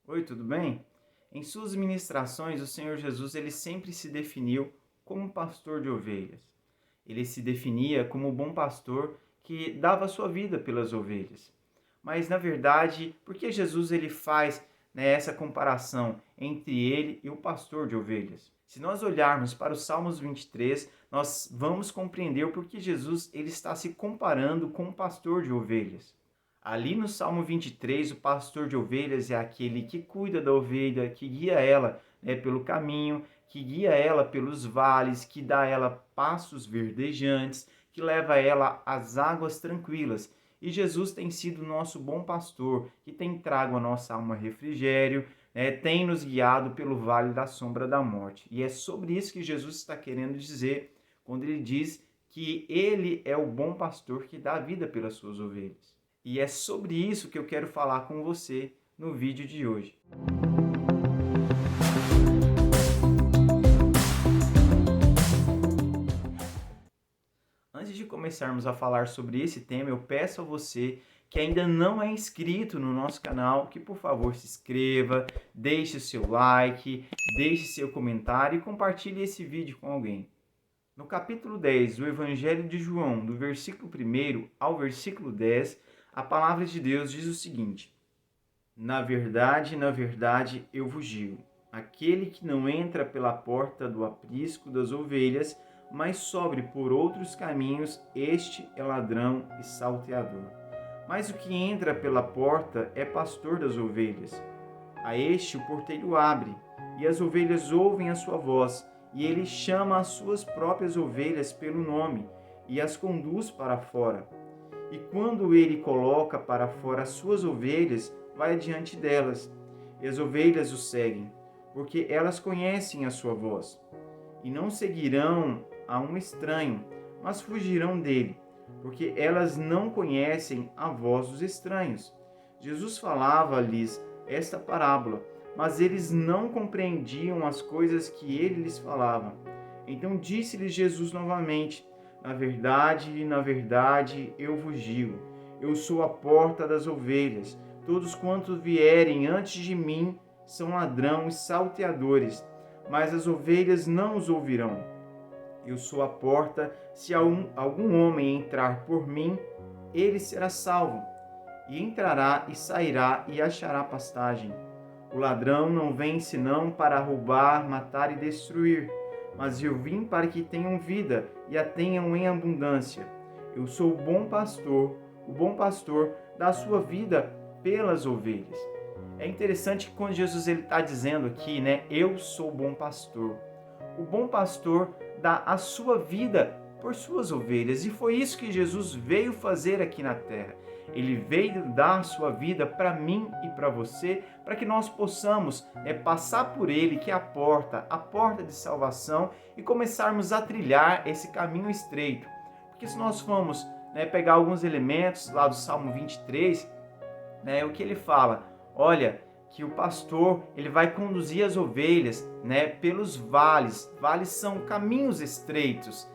Oi, tudo bem? Em suas ministrações, o Senhor Jesus ele sempre se definiu como pastor de ovelhas. Ele se definia como o bom pastor que dava a sua vida pelas ovelhas. Mas, na verdade, por que Jesus ele faz essa comparação entre ele e o pastor de ovelhas? Se nós olharmos para os Salmos 23, nós vamos compreender o porquê Jesus ele está se comparando com o pastor de ovelhas. Ali no Salmo 23, o pastor de ovelhas é aquele que cuida da ovelha, que guia ela pelo caminho, que guia ela pelos vales, que dá a ela pastos verdejantes, que leva ela às águas tranquilas. E Jesus tem sido nosso bom pastor, que tem trago a nossa alma refrigério, tem nos guiado pelo vale da sombra da morte. E é sobre isso que Jesus está querendo dizer quando ele diz que ele é o bom pastor que dá a vida pelas suas ovelhas. E é sobre isso que eu quero falar com você no vídeo de hoje. Antes de começarmos a falar sobre esse tema, eu peço a você que ainda não é inscrito no nosso canal, que por favor se inscreva, deixe seu like, deixe seu comentário e compartilhe esse vídeo com alguém. No capítulo 10 do Evangelho de João, do versículo 1 ao versículo 10, a palavra de Deus diz o seguinte: na verdade, eu vos digo, aquele que não entra pela porta do aprisco das ovelhas, mas sobe por outros caminhos, este é ladrão e salteador. Mas o que entra pela porta é pastor das ovelhas. A este o porteiro abre, e as ovelhas ouvem a sua voz, e ele chama as suas próprias ovelhas pelo nome, e as conduz para fora. E quando ele coloca para fora as suas ovelhas, vai adiante delas, e as ovelhas o seguem, porque elas conhecem a sua voz. E não seguirão a um estranho, mas fugirão dele, porque elas não conhecem a voz dos estranhos. Jesus falava-lhes esta parábola, mas eles não compreendiam as coisas que ele lhes falava. Então disse-lhes Jesus novamente: na verdade, eu vos digo, eu sou a porta das ovelhas. Todos quantos vierem antes de mim são ladrões e salteadores, mas as ovelhas não os ouvirão. Eu sou a porta, se algum homem entrar por mim, ele será salvo, e entrará e sairá e achará pastagem. O ladrão não vem senão para roubar, matar e destruir, mas eu vim para que tenham vida e a tenham em abundância. Eu sou o bom pastor dá a sua vida pelas ovelhas. É interessante que quando Jesus está dizendo aqui, eu sou o bom pastor. O bom pastor dá a sua vida por suas ovelhas, e foi isso que Jesus veio fazer aqui na terra. Ele veio dar a sua vida para mim e para você, para que nós possamos passar por ele, que é a porta de salvação, e começarmos a trilhar esse caminho estreito. Porque se nós formos pegar alguns elementos lá do Salmo 23, o que ele fala? Olha, que o pastor ele vai conduzir as ovelhas pelos vales. Vales são caminhos estreitos.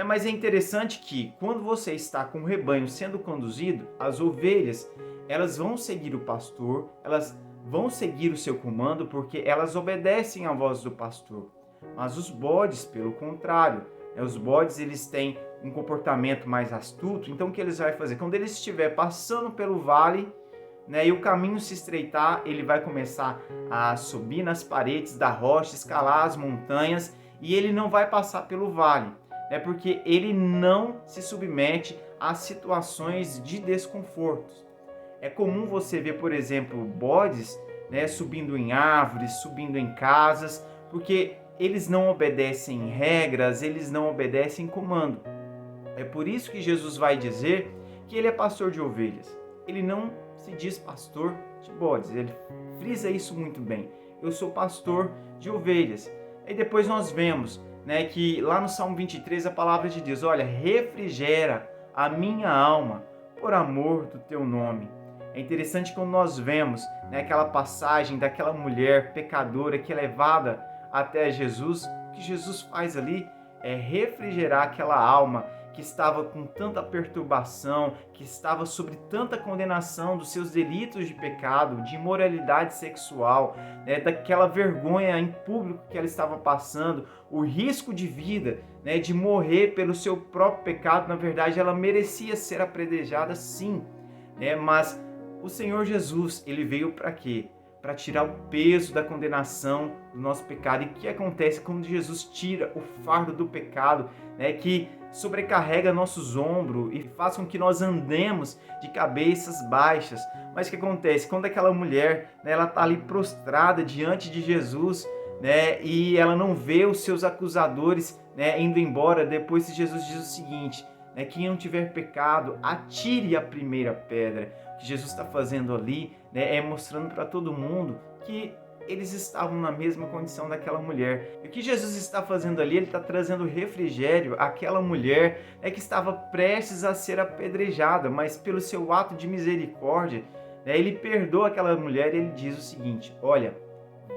Mas é interessante que quando você está com o rebanho sendo conduzido, as ovelhas elas vão seguir o pastor, elas vão seguir o seu comando porque elas obedecem à voz do pastor. Mas os bodes, pelo contrário, os bodes eles têm um comportamento mais astuto. Então o que eles vão fazer? Quando ele estiver passando pelo vale, e o caminho se estreitar, ele vai começar a subir nas paredes da rocha, escalar as montanhas, e ele não vai passar pelo vale. Porque ele não se submete a situações de desconforto. É comum você ver, por exemplo, bodes subindo em árvores, subindo em casas, porque eles não obedecem regras, eles não obedecem comando. É por isso que Jesus vai dizer que ele é pastor de ovelhas. Ele não se diz pastor de bodes, ele frisa isso muito bem. Eu sou pastor de ovelhas. E depois nós vemos que lá no Salmo 23 a palavra de Deus, olha, refrigera a minha alma por amor do teu nome. É interessante quando nós vemos aquela passagem daquela mulher pecadora que é levada até Jesus, o que Jesus faz ali é refrigerar aquela alma que estava com tanta perturbação, que estava sob tanta condenação dos seus delitos de pecado, de imoralidade sexual, né, daquela vergonha em público que ela estava passando, o risco de vida, né, de morrer pelo seu próprio pecado. Na verdade, ela merecia ser apedrejada, sim, né, mas o Senhor Jesus, ele veio para quê? Para tirar o peso da condenação do nosso pecado. E o que acontece quando Jesus tira o fardo do pecado, né, que sobrecarrega nossos ombros e faz com que nós andemos de cabeças baixas? Mas o que acontece? Quando aquela mulher, né, ela está ali prostrada diante de Jesus, né, e ela não vê os seus acusadores, né, indo embora, depois Jesus diz o seguinte, né, quem não tiver pecado, atire a primeira pedra. O que Jesus está fazendo ali, né, é mostrando para todo mundo que eles estavam na mesma condição daquela mulher. E o que Jesus está fazendo ali, ele está trazendo refrigério àquela mulher, né, que estava prestes a ser apedrejada, mas pelo seu ato de misericórdia, né, ele perdoa aquela mulher e ele diz o seguinte, olha,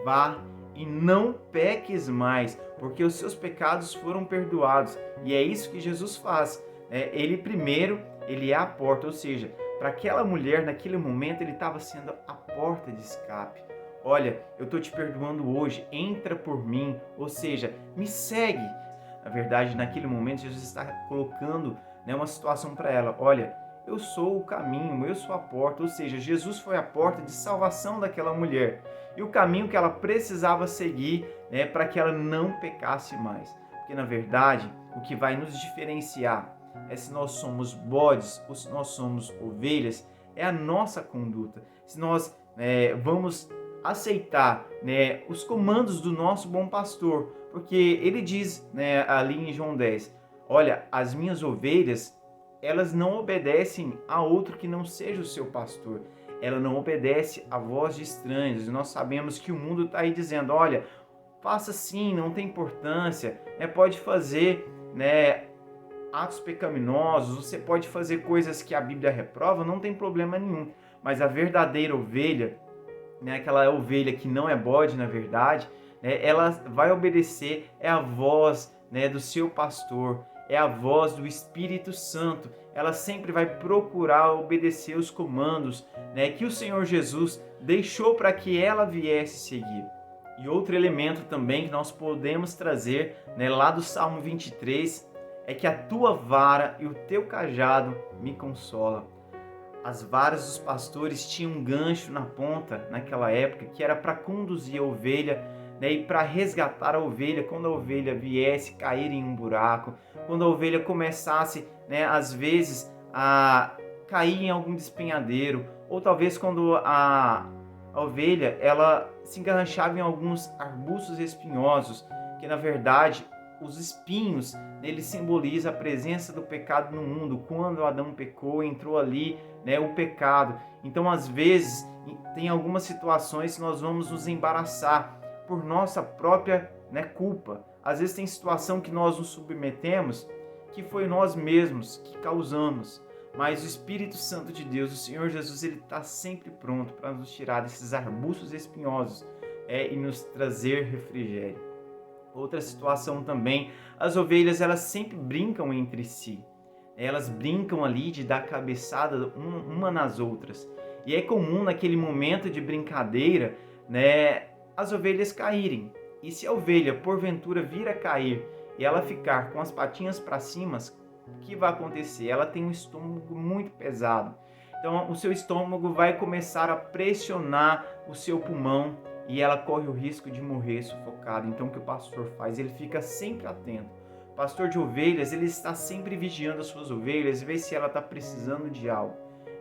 vá e não peques mais, porque os seus pecados foram perdoados. E é isso que Jesus faz. Ele primeiro, ele é a porta, ou seja, para aquela mulher, naquele momento, ele estava sendo a porta de escape. Olha, eu estou te perdoando hoje, entra por mim, ou seja, me segue. Na verdade, naquele momento, Jesus está colocando, né, uma situação para ela. Olha, eu sou o caminho, eu sou a porta, ou seja, Jesus foi a porta de salvação daquela mulher. E o caminho que ela precisava seguir, né, para que ela não pecasse mais. Porque, na verdade, o que vai nos diferenciar é se nós somos bodes ou se nós somos ovelhas, é a nossa conduta. Se nós vamos aceitar, né, os comandos do nosso bom pastor, porque ele diz, né, ali em João 10, olha, as minhas ovelhas, elas não obedecem a outro que não seja o seu pastor. Ela não obedece à voz de estranhos. E nós sabemos que o mundo está aí dizendo, olha, faça assim, não tem importância, pode fazer, né, atos pecaminosos, você pode fazer coisas que a Bíblia reprova, não tem problema nenhum. Mas a verdadeira ovelha, né, aquela ovelha que não é bode, na verdade, né, ela vai obedecer, é a voz, né, do seu pastor, é a voz do Espírito Santo. Ela sempre vai procurar obedecer os comandos, né, que o Senhor Jesus deixou para que ela viesse seguir. E outro elemento também que nós podemos trazer, né, lá do Salmo 23, é que a tua vara e o teu cajado me consolam. As varas dos pastores tinham um gancho na ponta naquela época que era para conduzir a ovelha, né, e para resgatar a ovelha quando a ovelha viesse cair em um buraco, quando a ovelha começasse, né, às vezes a cair em algum despenhadeiro, ou talvez quando a ovelha ela se enganchava em alguns arbustos espinhosos, que na verdade os espinhos, eles simbolizam a presença do pecado no mundo. Quando Adão pecou, entrou ali, né, o pecado. Então, às vezes, tem algumas situações que nós vamos nos embaraçar por nossa própria, né, culpa. Às vezes tem situação que nós nos submetemos que foi nós mesmos que causamos. Mas o Espírito Santo de Deus, o Senhor Jesus, ele está sempre pronto para nos tirar desses arbustos espinhosos e nos trazer refrigério. Outra situação também, as ovelhas elas sempre brincam entre si. Elas brincam ali de dar cabeçada uma nas outras. E é comum naquele momento de brincadeira, né, as ovelhas caírem. E se a ovelha porventura vir a cair e ela ficar com as patinhas para cima, o que vai acontecer? Ela tem um estômago muito pesado. Então o seu estômago vai começar a pressionar o seu pulmão e ela corre o risco de morrer sufocada. Então o que o pastor faz? Ele fica sempre atento. O pastor de ovelhas, ele está sempre vigiando as suas ovelhas e vê se ela está precisando de algo.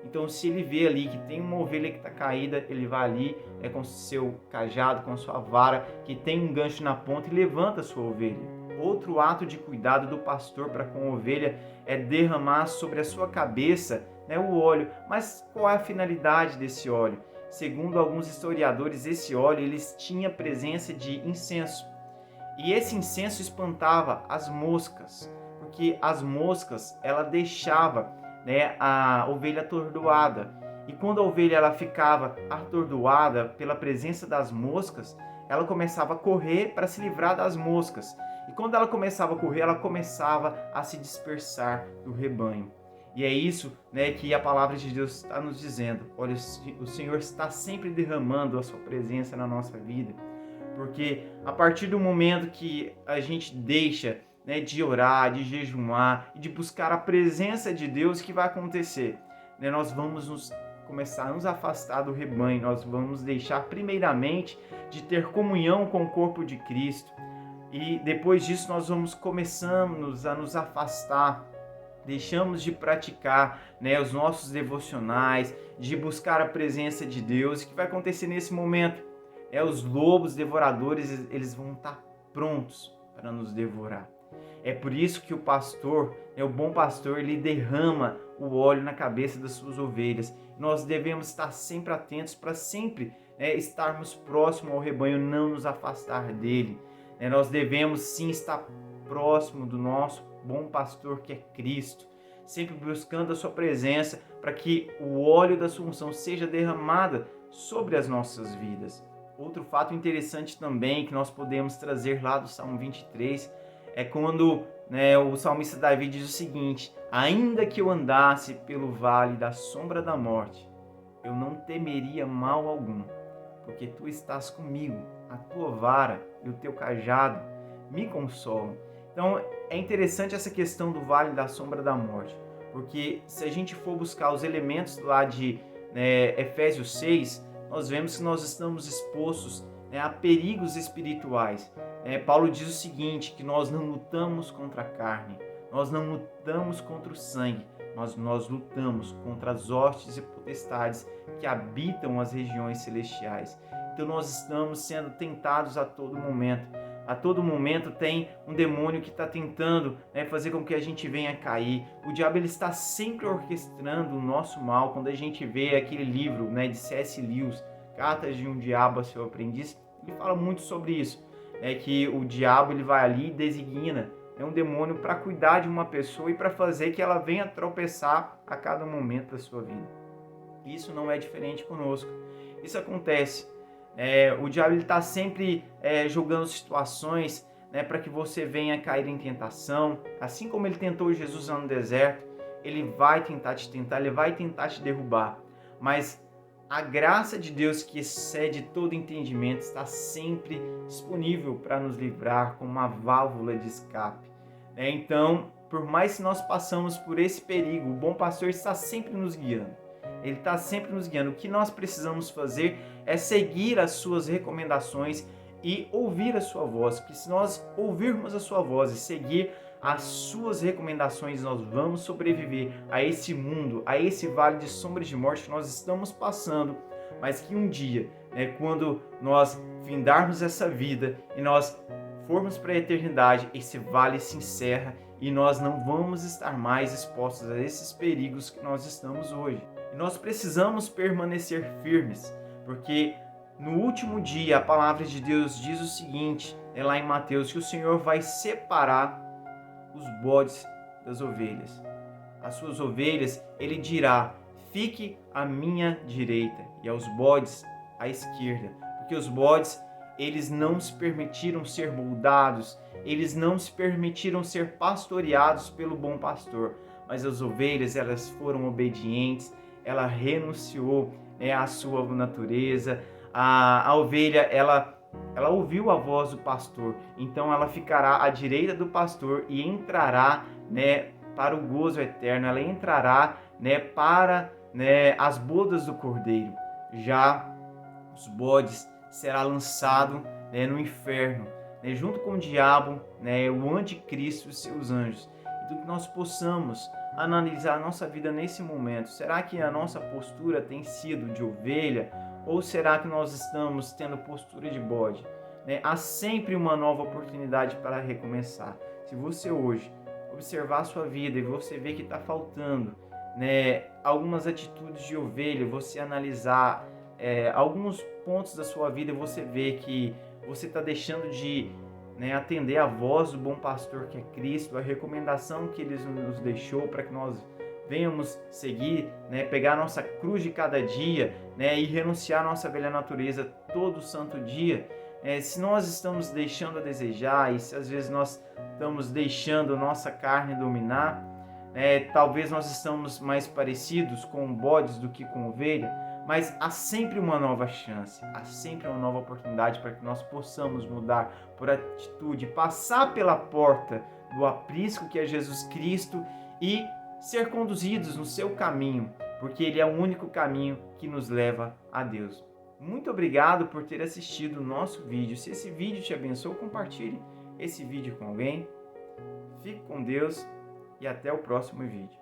Então se ele vê ali que tem uma ovelha que está caída, ele vai ali com o seu cajado, com a sua vara, que tem um gancho na ponta e levanta a sua ovelha. Outro ato de cuidado do pastor para com a ovelha é derramar sobre a sua cabeça, né, o óleo. Mas qual é a finalidade desse óleo? Segundo alguns historiadores, esse óleo eles tinha presença de incenso. E esse incenso espantava as moscas, porque as moscas ela deixava, né, a ovelha atordoada. E quando a ovelha ela ficava atordoada pela presença das moscas, ela começava a correr para se livrar das moscas. E quando ela começava a correr, ela começava a se dispersar do rebanho. E é isso, né, que a palavra de Deus está nos dizendo. Olha, o Senhor está sempre derramando a sua presença na nossa vida. Porque a partir do momento que a gente deixa, né, de orar, de jejuar e de buscar a presença de Deus, o que vai acontecer? Né, nós vamos começar a nos afastar do rebanho, nós vamos deixar primeiramente de ter comunhão com o corpo de Cristo. E depois disso nós começamos a nos afastar, deixamos de praticar, né, os nossos devocionais, de buscar a presença de Deus. O que vai acontecer nesse momento? Os lobos devoradores, eles vão estar prontos para nos devorar. É por isso que o pastor, o bom pastor, ele derrama o óleo na cabeça das suas ovelhas. Nós devemos estar sempre atentos para sempre, estarmos próximos ao rebanho, não nos afastar dele. Nós devemos sim estar próximo do nosso bom pastor, que é Cristo, sempre buscando a sua presença para que o óleo da sua unção seja derramado sobre as nossas vidas. Outro fato interessante também que nós podemos trazer lá do Salmo 23 é quando, o salmista Davi diz o seguinte: ainda que eu andasse pelo vale da sombra da morte, eu não temeria mal algum, porque tu estás comigo, a tua vara e o teu cajado me consolam. Então é interessante essa questão do vale da sombra da morte, porque se a gente for buscar os elementos lá de Efésios 6, nós vemos que nós estamos expostos a perigos espirituais. Paulo diz o seguinte, que nós não lutamos contra a carne, nós não lutamos contra o sangue, mas nós lutamos contra as hostes e potestades que habitam as regiões celestiais. Então nós estamos sendo tentados a todo momento. A todo momento tem um demônio que está tentando fazer com que a gente venha cair. O diabo ele está sempre orquestrando o nosso mal. Quando a gente vê aquele livro de C.S. Lewis, Cartas de um Diabo a Seu Aprendiz, ele fala muito sobre isso. Que o diabo ele vai ali e designa um demônio para cuidar de uma pessoa e para fazer que ela venha tropeçar a cada momento da sua vida. Isso não é diferente conosco. Isso acontece. O diabo está sempre jogando situações para que você venha cair em tentação. Assim como ele tentou Jesus lá no deserto, ele vai tentar te tentar, ele vai tentar te derrubar. Mas a graça de Deus, que excede todo entendimento, está sempre disponível para nos livrar como uma válvula de escape. Então, por mais que nós passamos por esse perigo, o bom pastor está sempre nos guiando. Ele está sempre nos guiando. O que nós precisamos fazer é seguir as suas recomendações e ouvir a sua voz. Porque se nós ouvirmos a sua voz e seguir as suas recomendações, nós vamos sobreviver a esse mundo, a esse vale de sombras de morte que nós estamos passando. Mas que um dia, quando nós findarmos essa vida e nós formos para a eternidade, esse vale se encerra e nós não vamos estar mais expostos a esses perigos que nós estamos hoje. E nós precisamos permanecer firmes, porque no último dia a palavra de Deus diz o seguinte, lá em Mateus, que o Senhor vai separar os bodes das ovelhas. As suas ovelhas, ele dirá, fique à minha direita, e aos bodes à esquerda, porque os bodes, eles não se permitiram ser moldados, eles não se permitiram ser pastoreados pelo bom pastor, mas as ovelhas, elas foram obedientes, ela renunciou à sua natureza, a ovelha, ela ouviu a voz do pastor, então ela ficará à direita do pastor e entrará para o gozo eterno, ela entrará para as bodas do Cordeiro. Já os bodes será lançado no inferno, junto com o diabo, o anticristo e seus anjos. Então que nós possamos analisar a nossa vida nesse momento. Será que a nossa postura tem sido de ovelha ou será que nós estamos tendo postura de bode? Há sempre uma nova oportunidade para recomeçar. Se você hoje observar a sua vida e você vê que está faltando algumas atitudes de ovelha, você analisar alguns pontos da sua vida e você vê que você está deixando de atender a voz do bom pastor que é Cristo, a recomendação que ele nos deixou para que nós venhamos seguir, né, pegar a nossa cruz de cada dia, né, e renunciar à nossa velha natureza todo santo dia. Se nós estamos deixando a desejar e se às vezes nós estamos deixando nossa carne dominar, talvez nós estamos mais parecidos com bodes do que com ovelha, mas há sempre uma nova chance, há sempre uma nova oportunidade para que nós possamos mudar por atitude, passar pela porta do aprisco que é Jesus Cristo e ser conduzidos no seu caminho, porque Ele é o único caminho que nos leva a Deus. Muito obrigado por ter assistido o nosso vídeo. Se esse vídeo te abençoou, compartilhe esse vídeo com alguém. Fique com Deus e até o próximo vídeo.